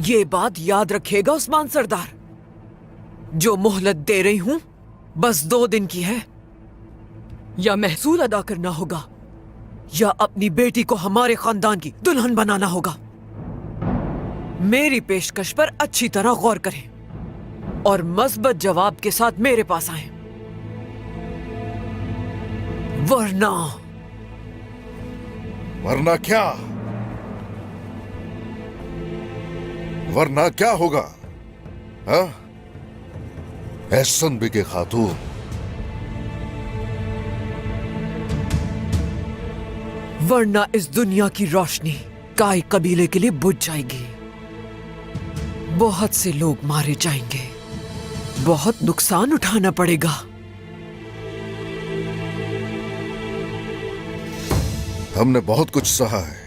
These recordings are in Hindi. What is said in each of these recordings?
ये बात याद रखिएगा उस्मान सरदार, जो मोहलत दे रही हूं बस 2 दिन की है। या महसूल अदा करना होगा या अपनी बेटी को हमारे खानदान की दुल्हन बनाना होगा। मेरी पेशकश पर अच्छी तरह गौर करें और मस्बत जवाब के साथ मेरे पास आएं, वरना वरना क्या? वरना क्या होगा? हाँ? एहसन बिके खातून, वरना इस दुनिया की रोशनी काय कबीले के लिए बुझ जाएगी। बहुत से लोग मारे जाएंगे, बहुत नुकसान उठाना पड़ेगा। हमने बहुत कुछ सहा है।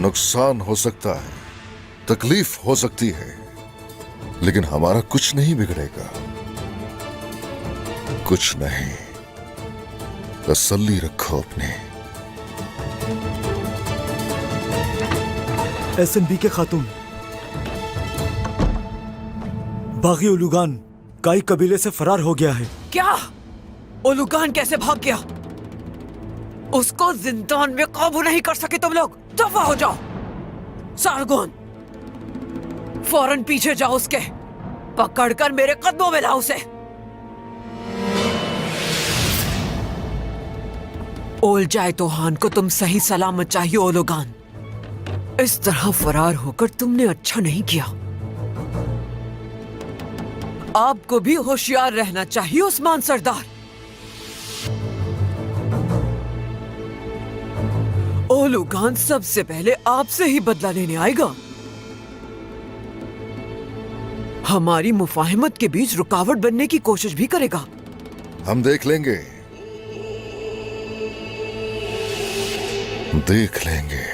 नुकसान हो सकता है, तकलीफ हो सकती है, लेकिन हमारा कुछ नहीं बिगड़ेगा। कुछ नहीं। तसल्ली रखो अपने। एसएनबी के खातून, बागी उलुगान काई कबीले से फरार हो गया है। क्या? उलुगान कैसे भाग गया? उसको जिंदान में काबू नहीं कर सके तुम लोग? दफा हो जाओ। सारगोन, फौरन पीछे जाओ, उसके पकड़कर मेरे कदमों में लाओ उसे। ओल जाए तो हान को तुम सही सलामत चाहिए ओलुगान। इस तरह फरार होकर तुमने अच्छा नहीं किया। आपको भी होशियार रहना चाहिए उस्मान सरदार। ओलुगान सबसे पहले आपसे ही बदला लेने आएगा। हमारी मुफाहिमत के बीच रुकावट बनने की कोशिश भी करेगा। हम देख लेंगे, देख लेंगे।